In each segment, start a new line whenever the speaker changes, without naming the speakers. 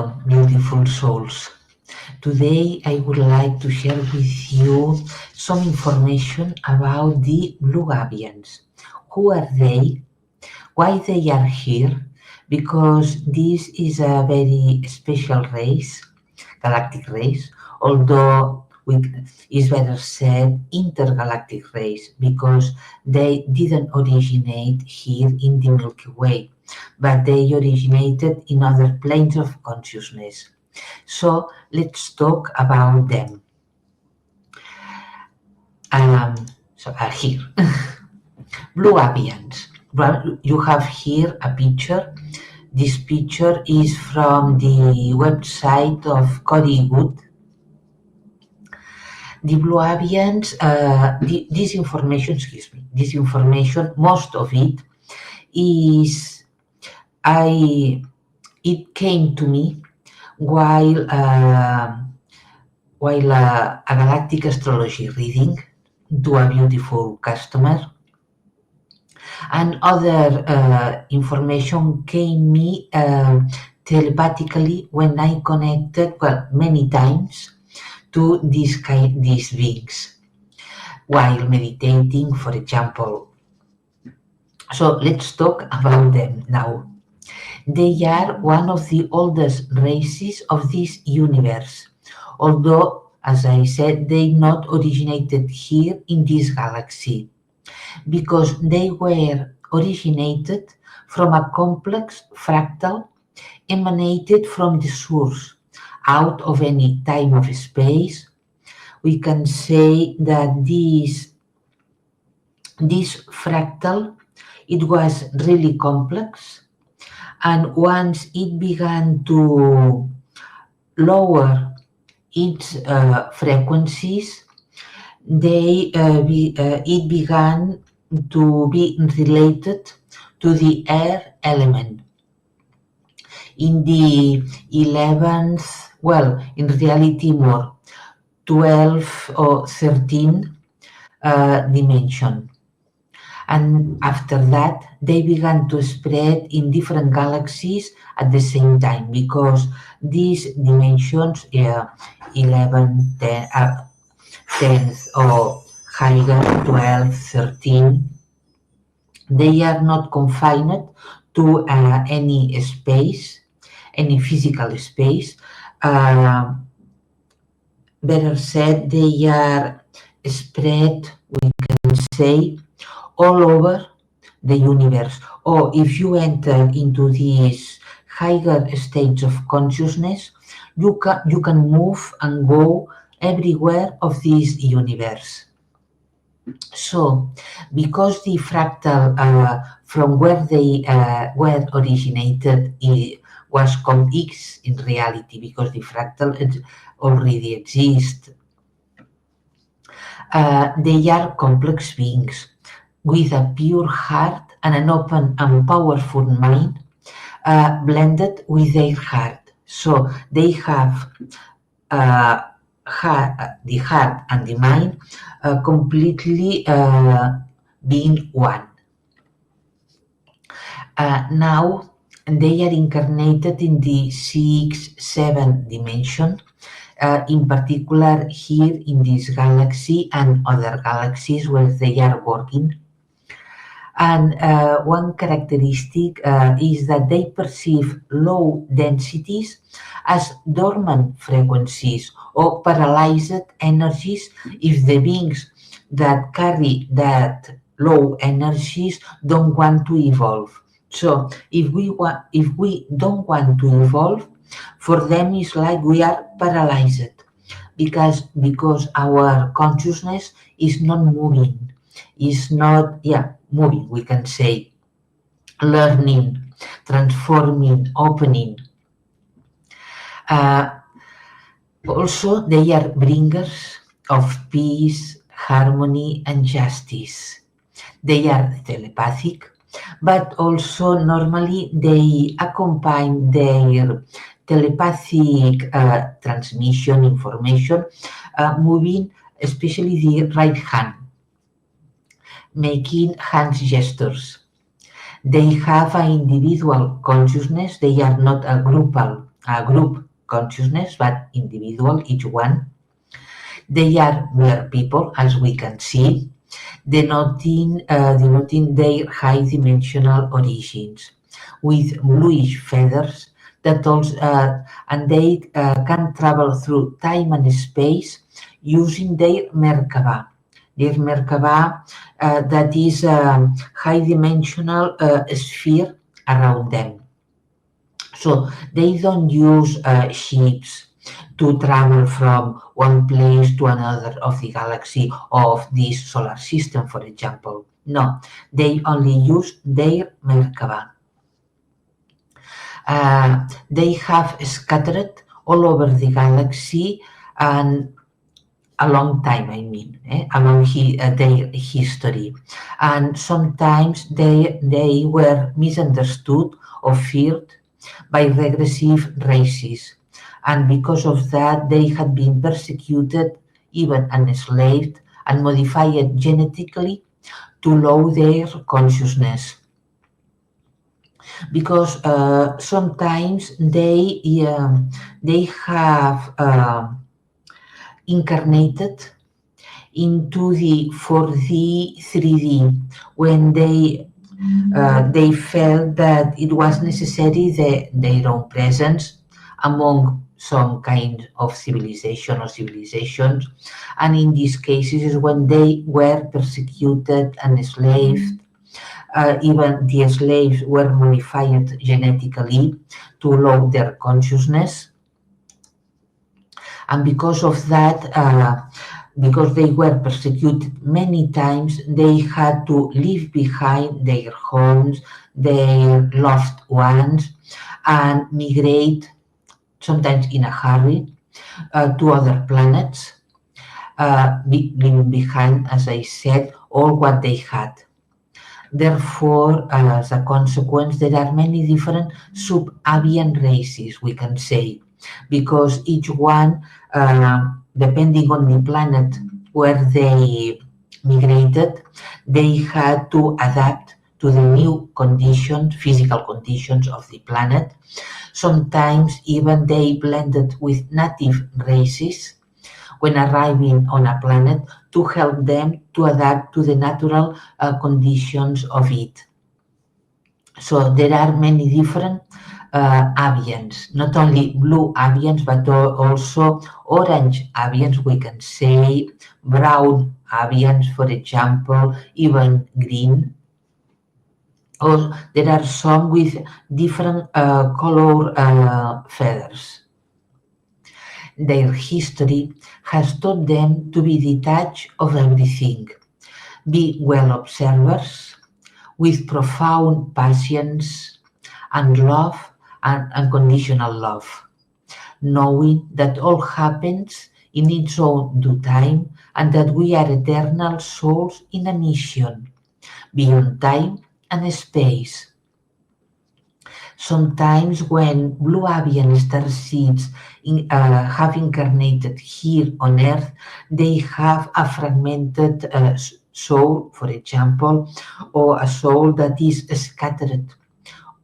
Welcome, beautiful souls. Today I would like to share with you some information about the Blue Avians. Who are they? Why they are here? Because this is a very special race, galactic race, although is better said intergalactic race because they didn't originate here in the Milky Way, but they originated in other planes of consciousness. So let's talk about them. Um, here, Blue Avians. Well, you have here a picture. This picture is from the website of Goode. The Blue Avians, this information, this information, most of it is, it came to me while a galactic astrology reading to a beautiful customer, and other information came me telepathically when I connected, well, many times to these beings while meditating, for example. So let's talk about them now. They are one of the oldest races of this universe, although, as I said, they not originated here in this galaxy, because they were originated from a complex fractal emanated from the source, out of any time of space. We can say that this fractal, it was really complex, and once it began to lower its frequencies, it began to be related to the air element. In the 11th, well, in reality more, 12 or 13 dimension. And after that, they began to spread in different galaxies at the same time, because these dimensions, 11, 10, 10th or higher, 12, 13, they are not confined to any space, any physical space. Better said, they are spread, we can say, all over the universe. Or if you enter into these higher states of consciousness, you can move and go everywhere of this universe. So, because the fractal from where they were originated was called X in reality, because the fractal already exists, they are complex beings with a pure heart and an open and powerful mind blended with their heart. So they have the heart and the mind completely being one. Now they are incarnated in the 6, 7 dimension, in particular here in this galaxy and other galaxies where they are working. And one characteristic is that they perceive low densities as dormant frequencies or paralyzed energies if the beings that carry that low energies don't want to evolve. So if we don't want to evolve, for them it's like we are paralyzed because our consciousness is not moving, is not moving, we can say, learning, transforming, opening. Also, they are bringers of peace, harmony, and justice. They are telepathic, but also normally they accompany their telepathic transmission information moving, especially the right hand, making hand gestures. They have an individual consciousness, they are not a groupal group consciousness, but individual, each one. They are mere people, as we can see, denoting their high-dimensional origins, with bluish feathers that also, and they can travel through time and space using their Merkaba. Their Merkaba, that is a high-dimensional sphere around them. So they don't use ships to travel from one place to another of the galaxy of this solar system, for example. No, they only use their Merkaba. They have scattered all over the galaxy and a long time, along their history. And sometimes they were misunderstood or feared by regressive races. And because of that, they had been persecuted, even enslaved, and modified genetically to lower their consciousness. Because sometimes they have incarnated into the 4D, 3D when they felt that it was necessary their own presence among some kind of civilization or civilizations, and in these cases is when they were persecuted and enslaved. Even the slaves were modified genetically to lower their consciousness, and because of that, because they were persecuted many times, they had to leave behind their homes, their loved ones, and migrate, sometimes in a hurry, to other planets, leaving behind, as I said, all what they had. Therefore, as a consequence, there are many different sub-avian races, we can say, because each one, depending on the planet where they migrated, they had to adapt to the new conditions, physical conditions of the planet. Sometimes even they blended with native races when arriving on a planet to help them to adapt to the natural conditions of it. So there are many different avians, not only blue avians, but also orange avians, we can say, brown avians, for example, even green. Or there are some with different color feathers. Their history has taught them to be detached of everything, be well observers, with profound patience and love and unconditional love, knowing that all happens in its own due time and that we are eternal souls in a mission beyond time and space. Sometimes when blue avian star seeds have incarnated here on Earth, they have a fragmented soul, for example, or a soul that is scattered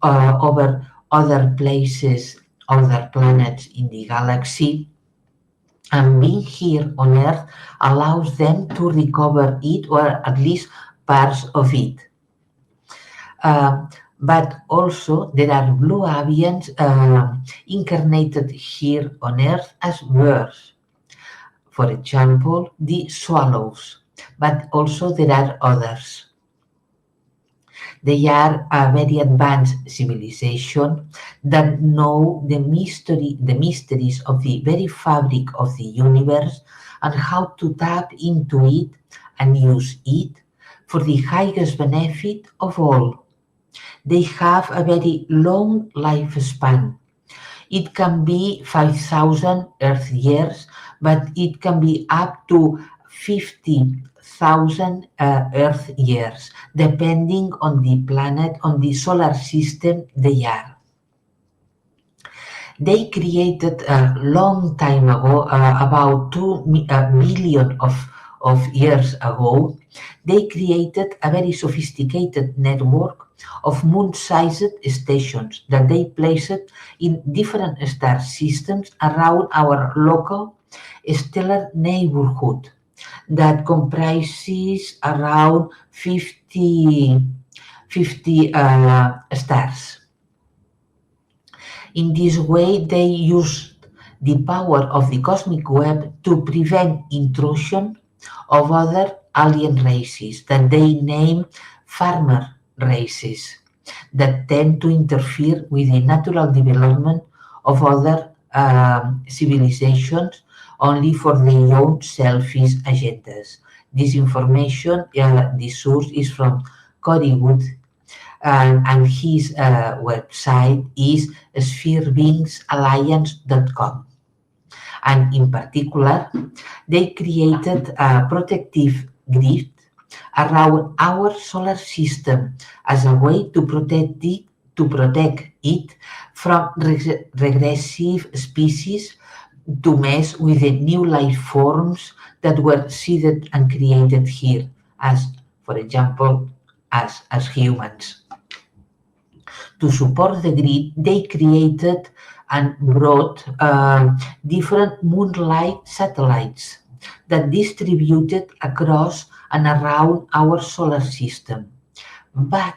over other places, other planets in the galaxy. And being here on Earth allows them to recover it, or at least parts of it. But also there are blue avians incarnated here on Earth as birds. For example, the swallows, but also there are others. They are a very advanced civilization that know the mysteries of the very fabric of the universe and how to tap into it and use it for the highest benefit of all. They have a very long lifespan. It can be 5,000 Earth years, but it can be up to 50,000 Earth years, depending on the planet, on the solar system they are. They created a long time ago, about 2 billion of years ago, they created a very sophisticated network of moon-sized stations that they placed in different star systems around our local stellar neighborhood that comprises around 50 stars. In this way, they used the power of the cosmic web to prevent intrusion of other alien races that they name farmer races that tend to interfere with the natural development of other civilizations only for their own selfish agendas. This information, the source is from Goode, and his website is spherebeingsalliance.com. And in particular, they created a protective grid around our solar system as a way to protect it from regressive species to mess with the new life forms that were seeded and created here, as for example, as humans. To support the grid, they created and brought different moonlight satellites that distributed across and around our solar system. But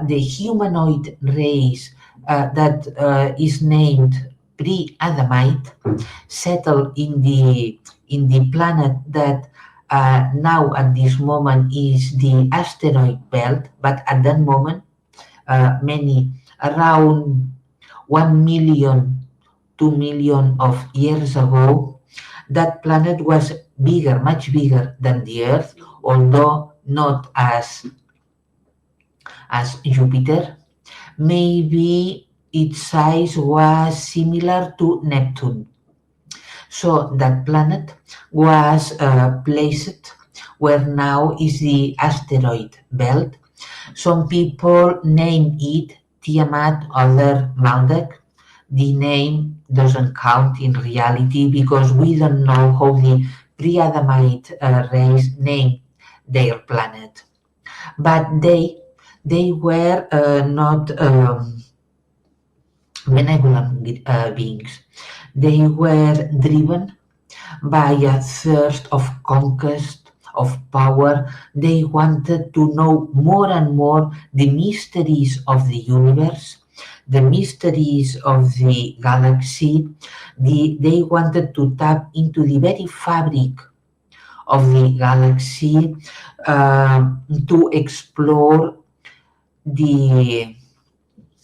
the humanoid race that is named pre-Adamite settled in the planet that now at this moment is the asteroid belt, but at that moment many around 1 million, 2 million of years ago, that planet was bigger, much bigger than the Earth, although not as Jupiter. Maybe its size was similar to Neptune. So that planet was placed where now is the asteroid belt. Some people name it Tiamat, other Maldek. The name doesn't count in reality because we don't know how the pre-Adamite race named their planet. But they were not benevolent beings. They were driven by a thirst of conquest, of power. They wanted to know more and more the mysteries of the universe, the mysteries of the galaxy. They wanted to tap into the very fabric of the galaxy to explore the,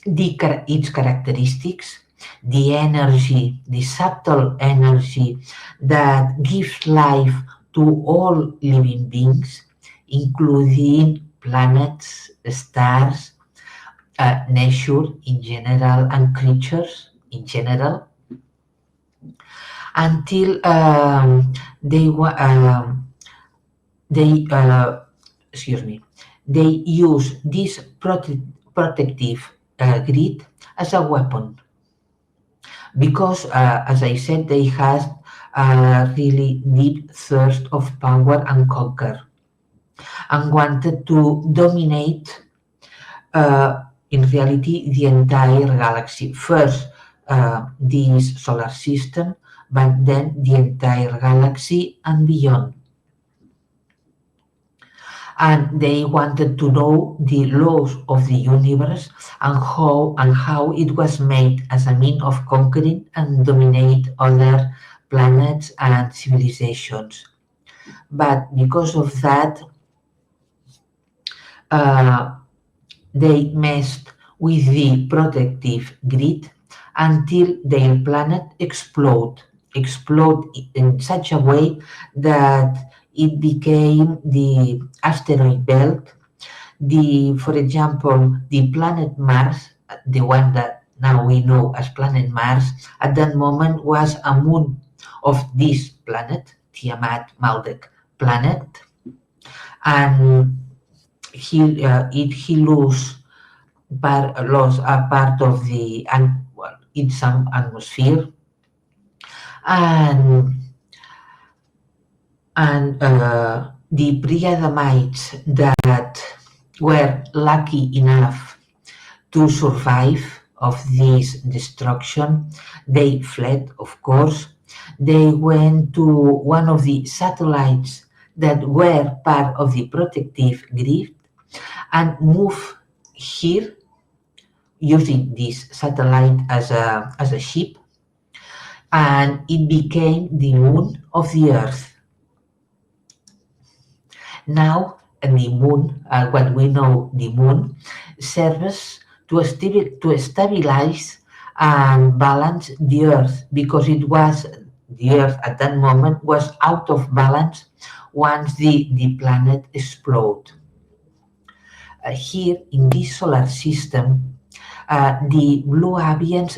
its characteristics, the energy, the subtle energy that gives life to all living beings, including planets, stars, nature in general, and creatures in general, until they wa- they excuse me, they use this protective grid as a weapon because, as I said, they had a really deep thirst of power and conquer and wanted to dominate, in reality, the entire galaxy. First, this solar system, but then the entire galaxy and beyond. And they wanted to know the laws of the universe and how it was made as a means of conquering and dominate other planets and civilizations. But because of that, uh, they messed with the protective grid until their planet explode in such a way that it became the asteroid belt. For example, the planet Mars, the one that now we know as planet Mars, at that moment was a moon of this planet, Tiamat Maldek planet, and he lost a part of the well, in some atmosphere, and the pre-Adamites that were lucky enough to survive of this destruction, they fled, of course. They went to one of the satellites that were part of the protective grid and moved here using this satellite as a ship, and it became the moon of the Earth. Now, the moon, what we know the moon, serves to stabilize and balance the Earth, because the Earth at that moment was out of balance once the planet exploded. Here in this solar system, the Blue Avians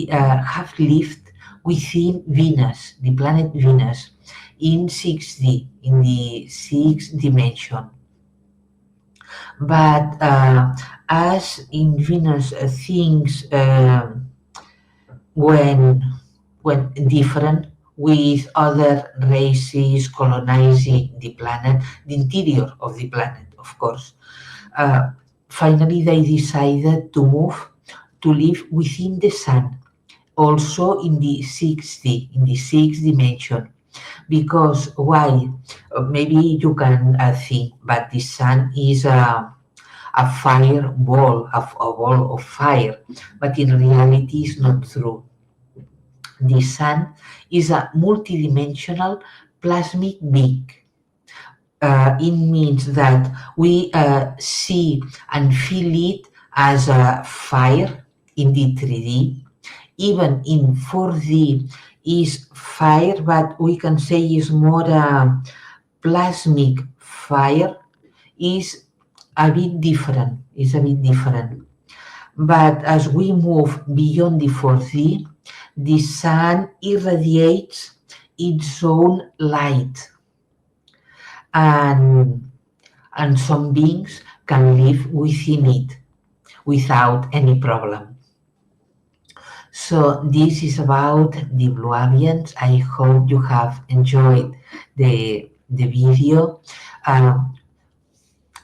have lived within Venus, the planet Venus, in 6D, in the sixth dimension. But as in Venus, things when when different with other races colonizing the planet, the interior of the planet, of course. Uh, Finally, they decided to move to live within the sun, also in the 6D, in the sixth dimension. Because why? Maybe you can think, but the sun is a fireball, a ball of fire, but in reality, it's not true. The sun is a multidimensional plasmic being. It means that we see and feel it as a fire in the 3D. Even in 4D is fire, but we can say is more plasmic fire, is a bit different. Is a bit different. But as we move beyond the 4D, the sun irradiates its own light, and some beings can live within it without any problem. So this is about the Blue Avians. I hope you have enjoyed the video.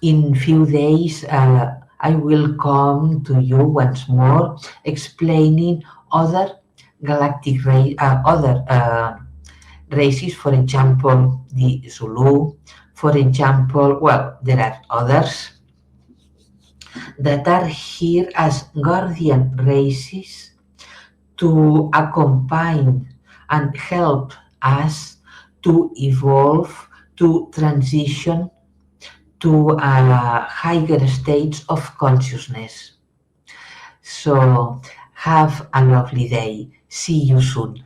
In few days, I will come to you once more explaining other other races, for example, the Zulu, for example, well, there are others that are here as guardian races to accompany and help us to evolve, to transition to higher states of consciousness. So have a lovely day. See you soon.